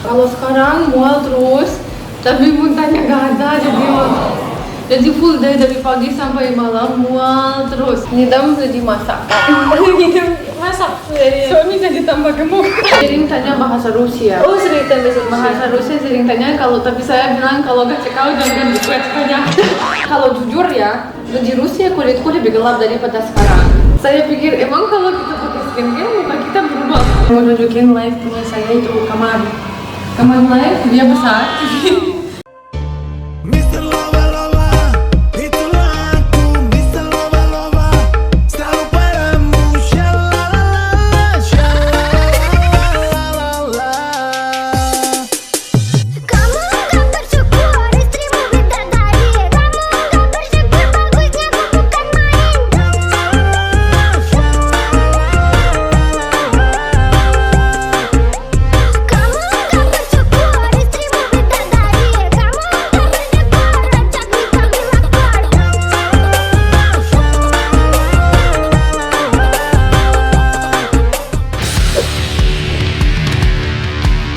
Kalau sekarang mual terus, tapi muntahnya gak ada, jadi full day dari pagi sampai malam mual terus. Nidam jadi masak. Gitu masak. Soalnya jadi tambah gemuk. Sering tanya bahasa Rusia. Oh, sering tanya Bahasa Rusia sering tanya tapi saya bilang kalau gak cekal jangan tanya. Kalau jujur ya, di Rusia kulitku lebih gelap daripada sekarang. Saya pikir emang kalau kita pakai skincare muka kita berubah. Mau tunjukin live punya saya itu kamar live dia besar. Mr. Lova Lova, itulah aku, Mr. Lova Lova, selalu padamu, shalalala, shalalala. Kamu gak bersyukur, istrimu bidadari. Kamu gak bersyukur, bagusnya aku bukan main. Kamu gak bersyukur, istrimu bidadari. Kamu gak bersyukur, ajak nikah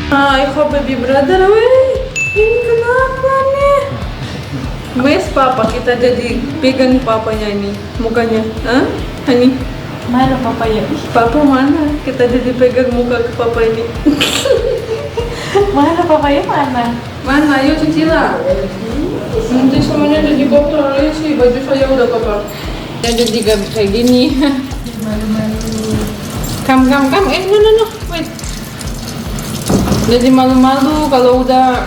Hai baby brother, weh, ini kenapa nih? Mes papa kita jadi pegang papanya ini, mukanya, hah? Hani, Mana papa ya? papa mana? Kita jadi pegang muka ke papa ini. Mana papa ya mana? Mana? Ayo cuci lah. Nanti semuanya jadi kotor sih, baju saya udah kotor. Ya jadi gak kayak gini. Malu-malu. Kam, no, wait. Jadi malu-malu kalau udah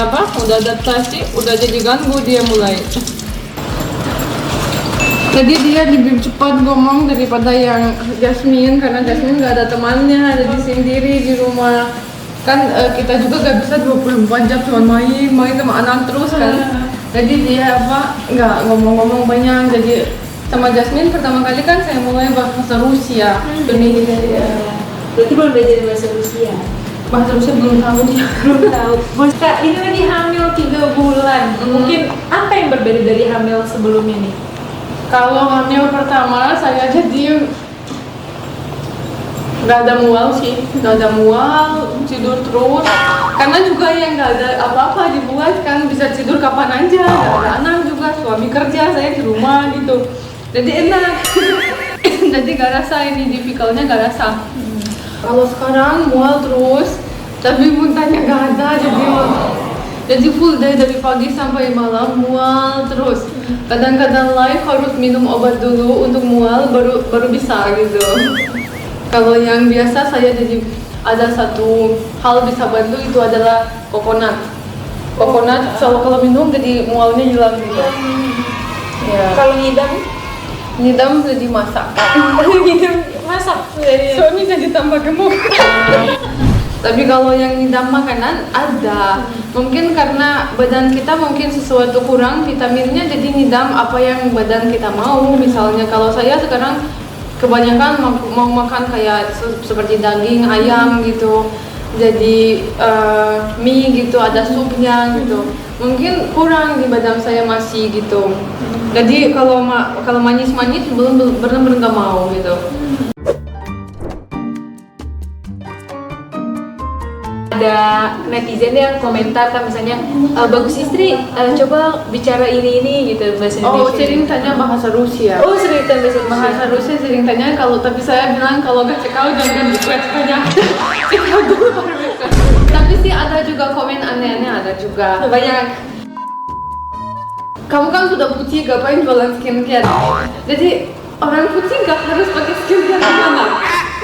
apa? Udah adaptasi, udah jadi ganggu dia mulai. Jadi dia lebih cepat ngomong daripada yang Jasmine karena Jasmine nggak ada temannya, ada di sendiri di rumah. Kan kita juga gak bisa 24 jam cuma main sama anak terus kan. Jadi dia apa? Nggak ngomong-ngomong banyak. Jadi sama Jasmine pertama kali kan saya mulai bahasa Rusia. Berarti belum belajar bahasa Rusia. Bahasa Rusia belum tahu dia. Belum tahu. Bos Kak, ini lagi hamil 3 bulan. Mungkin apa yang berbeda dari hamil sebelumnya nih? Kalau hamil pertama saya jadi nggak ada mual sih, nggak ada mual, tidur terus. Karena juga yang nggak ada apa-apa dibuat kan bisa tidur kapan aja, nggak ada anak juga, suami kerja, saya di rumah gitu. Jadi enak. Jadi nggak rasa ini difficultnya nggak rasa. Kalau sekarang mual terus, tapi muntahnya nggak ada, jadi full day dari pagi sampai malam mual terus. Kadang-kadang live harus minum obat dulu untuk mual baru bisa gitu. Kalau yang biasa saya jadi ada satu hal bisa bantu itu adalah coconut. Kalau minum jadi mualnya hilang gitu. Ya. Kalau ngidam? Nidam jadi masak. Gitu masak. Soalnya jadi tambah gemuk. Tapi kalau yang ngidam makanan ada. Mungkin karena badan kita mungkin sesuatu kurang vitaminnya jadi ngidam apa yang badan kita mau. Misalnya kalau saya sekarang kebanyakan mau makan kayak seperti daging ayam gitu. Jadi mie gitu, ada supnya gitu. Mungkin kurang di badan saya masih gitu. Jadi kalau manis-manis benar-benar nggak mau gitu. Ada netizen yang komentar kan misalnya bagus istri coba bicara ini gitu bahasa Indonesia. Oh, sering tanya bahasa Rusia. Oh, sering tanya Bahasa Rusia sering tanya tapi saya bilang kalau gak cekal jangan tanya. Cekal dulu baru bisa. Tapi sih ada juga komen aneh-aneh, ada juga banyak. Kamu kan sudah putih, ngapain jualan skincare? Jadi orang putih gak harus pakai skincare gimana?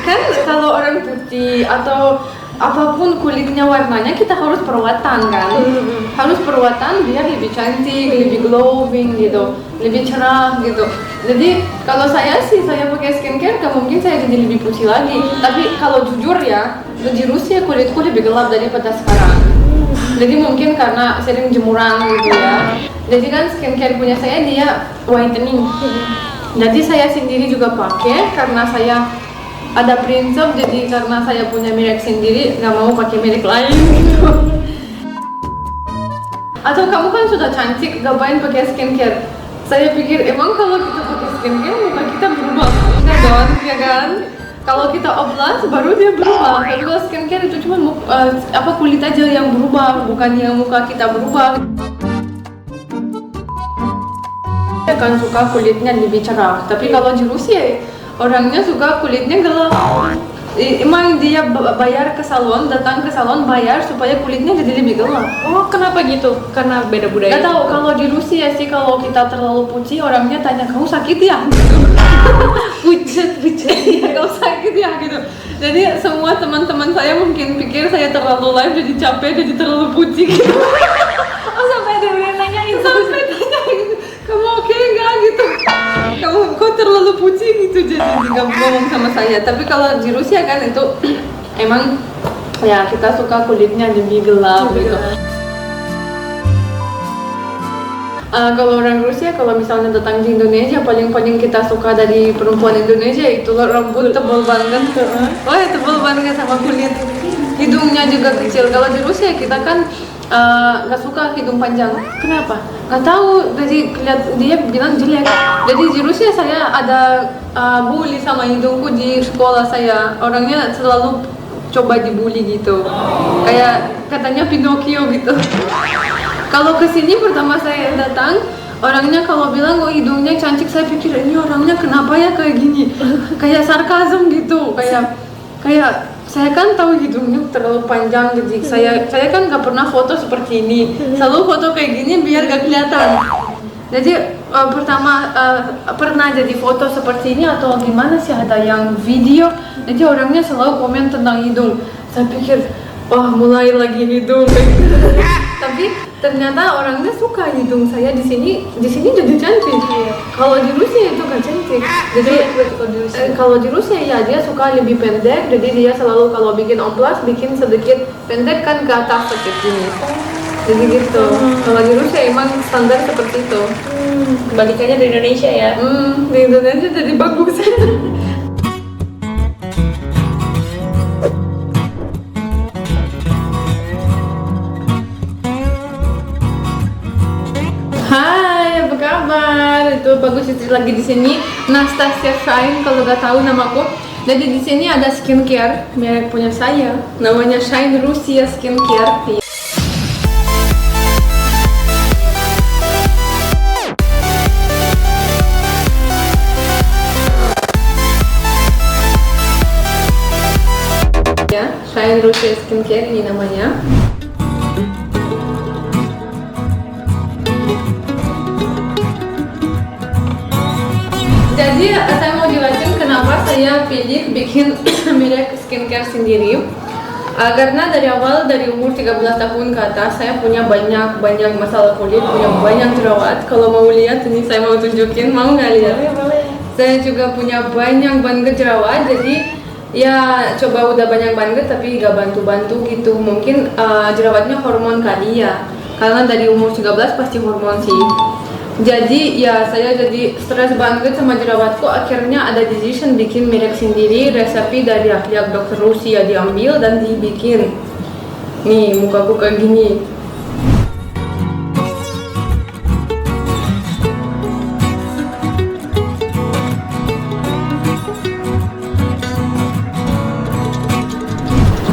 Kan kalau orang putih atau apapun kulitnya warnanya kita harus perawatan kan. Harus perawatan biar lebih cantik, lebih glowing gitu, lebih cerah gitu. Jadi kalau saya pakai skincare mungkin saya jadi lebih putih lagi. Tapi kalau jujur ya, di Rusia kulitku lebih gelap daripada sekarang. Jadi mungkin karena sering jemuran gitu ya. Jadi kan skincare punya saya dia whitening. Jadi saya sendiri juga pakai karena saya ada prinsip, jadi karena saya punya merek sendiri nggak mau pakai merek lain gitu. Atau kamu kan sudah cantik, ngapain pakai skincare? Saya pikir emang kalau kita pakai skincare muka kita berubah, enggak dong, ya kan? Kalau kita oplas baru dia berubah. Tapi kalau skincare itu cuma kulit aja yang berubah, bukan yang muka kita berubah. Dia kan suka kulitnya lebih cerah. Tapi kalau di Rusia orangnya suka kulitnya gelap. Emang dia bayar ke salon, datang ke salon bayar supaya kulitnya jadi lebih gelap. Oh, kenapa gitu? Karena beda budaya. Gak tahu, kalau di Rusia sih kalau kita terlalu putih orangnya tanya kamu sakit ya? pucat kamu sakit ya gitu. Jadi semua teman-teman saya mungkin pikir saya terlalu live jadi capek jadi terlalu putih gitu. Oh, sampai ada yang nanyain Sampai tanyain kamu oke nggak gitu, kamu kok terlalu putih gitu, jadi nggak ngomong sama saya. Tapi kalau di Rusia kan itu emang ya kita suka kulitnya lebih gelap gitu. Kalau orang Rusia, kalau misalnya datang di Indonesia, paling kita suka dari perempuan Indonesia itu rambut tebal banget. Oh ya, tebal banget sama kulit. Hidungnya juga kecil. Kalau di Rusia kita kan nggak suka hidung panjang. Kenapa? Nggak tahu. Jadi dia bilang jelek. Jadi di Rusia saya ada bully sama hidungku di sekolah saya. Orangnya selalu coba dibully gitu. Kayak katanya Pinocchio gitu. Kalau kesini pertama saya datang, orangnya kalau bilang oh hidungnya cantik, saya pikir ini orangnya kenapa ya kayak gini, kayak sarkasm gitu, kayak saya kan tahu hidungnya terlalu panjang, jadi saya kan nggak pernah foto seperti ini, selalu foto kayak gini biar gak kelihatan. Jadi pernah jadi foto seperti ini atau gimana sih, ada yang video, jadi orangnya selalu komen tentang hidung. Saya pikir wah mulai lagi hidung. Tapi ternyata orangnya suka hidung saya di sini jadi cantik. Kalau di Rusia itu kan cantik. Jadi kalau di Rusia ya dia suka lebih pendek, jadi dia selalu kalau bikin oplas bikin sedikit pendek kan ke atas seperti ini. Jadi gitu. Kalau di Rusia emang standar seperti itu. Kebalikannya di Indonesia ya. Di Indonesia jadi bagus. Hai, apa kabar? Itu Bagus Istri lagi di sini. Nastasia Shine kalau nggak tahu namaku. Jadi di sini ada skincare merek punya saya. Namanya Shine Rusia Skincare. Ya, Shine Rusia Skincare ini namanya. Jadi saya mau jelasin kenapa saya pilih bikin merek skincare sendiri. Karena dari awal, dari umur 13 tahun ke atas, saya punya banyak masalah kulit, punya banyak jerawat. Kalau mau lihat ini saya mau tunjukin, mau nggak lihat? Saya juga punya banyak banget jerawat, jadi ya coba udah banyak banget tapi nggak bantu-bantu gitu. Mungkin jerawatnya hormon kali ya, karena dari umur 13 pasti hormon sih. Jadi ya saya jadi stres banget sama jerawatku. Akhirnya ada decision bikin merek sendiri, resepi dari ahli dokter Rusia diambil dan dibikin. Nih mukaku kayak gini.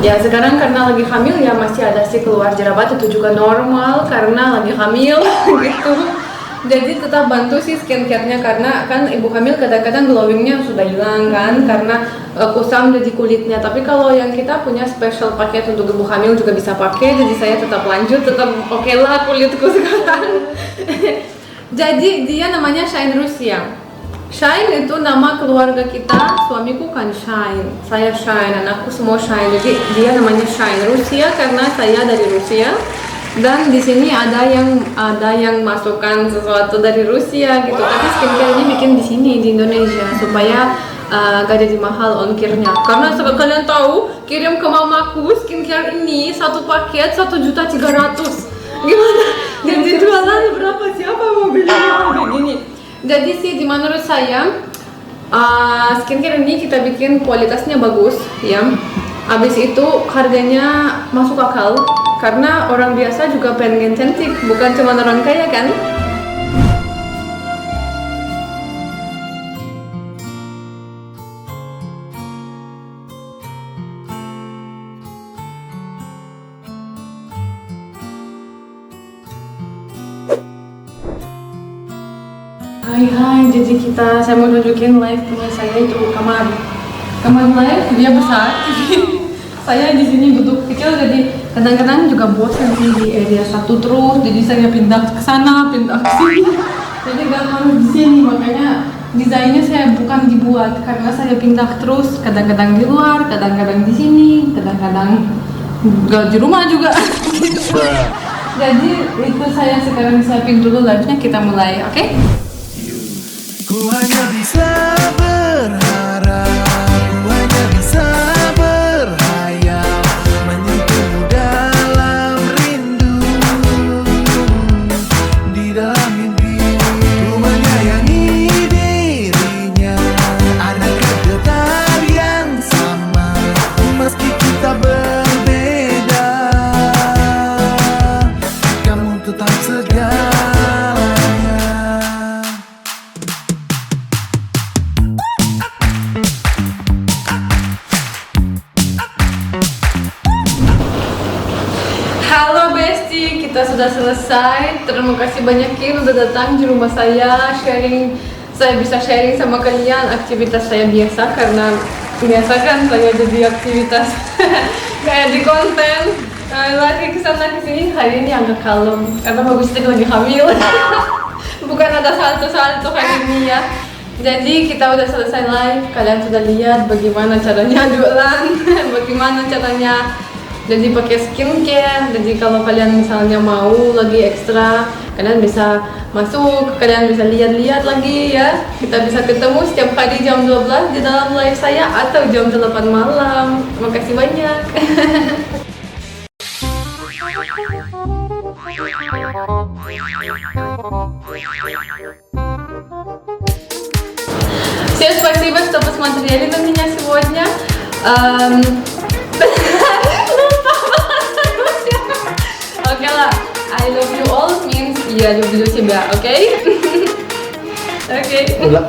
Ya sekarang karena lagi hamil ya masih ada sih keluar jerawat, itu juga normal karena lagi hamil gitu. Jadi tetap bantu sih skincare-nya, karena kan ibu hamil kadang-kadang glowing-nya sudah hilang kan karena kusam jadi kulitnya. Tapi kalau yang kita punya special paket untuk ibu hamil juga bisa pakai, jadi saya tetap lanjut, tetap oke lah kulitku sekarang. Jadi dia namanya Shine Rusia. Shine itu nama keluarga kita, suamiku kan Shine, saya Shine, anakku semua Shine. Jadi dia namanya Shine Rusia karena saya dari Rusia. Dan di sini ada yang masukkan sesuatu dari Rusia gitu. Tapi skincare-nya bikin di sini di Indonesia supaya gak jadi mahal ongkirnya. Karena seperti kalian tahu, kirim ke mamaku skincare ini satu paket 1.300.000. Gimana? Jadi jualan berapa? Siapa mau beli kayak gini? Jadi sih menurut saya skincare ini kita bikin kualitasnya bagus ya. Habis itu harganya masuk akal. Karena orang biasa juga pengen cantik, bukan cuma orang kaya kan? Hai, jadi saya mau tunjukin live punya saya itu kamar live, dia besar. Saya di sini duduk kecil, jadi kadang-kadang juga bosan sih di area satu terus, jadi saya pindah ke sana, pindah ke sini. Jadi gak harus di sini, makanya desainnya saya bukan dibuat karena saya pindah terus, kadang-kadang di luar, kadang-kadang di sini, kadang-kadang gak di rumah juga. Jadi itu saya sekarang siapin dulu live-nya, kita mulai, oke? Ku hanya bisa berharap, ku hanya bisa berhayal, menyentuhmu dalam rindu, di dalam mimpi. Ku menyayangi dirinya, ada getar yang sama, meski kita berbeda, kamu tetap segalanya. Halo Besti, kita sudah selesai. Terima kasih banyak Kin udah datang di rumah saya, sharing. Saya bisa sharing sama kalian aktivitas saya biasa, karena biasa kan saya jadi aktivitas kayak di konten lagi kesana kesini. Hari ini agak kalem karena Bagus Istri lagi hamil. Bukan ada salto-salto hari ini ya. Jadi kita udah selesai live, kalian sudah lihat bagaimana caranya jualan, bagaimana caranya jadi pakai skincare. Jadi kalau kalian misalnya mau lagi ekstra, kalian bisa masuk, kalian bisa lihat-lihat lagi ya. Kita bisa ketemu setiap hari jam 12 di dalam live saya atau jam 8 malam. Terima kasih banyak. Всем спасибо, что посмотрели на меня сегодня. Oke lah, I love you all means ya люблю тебя, oke? Oke. Ulang.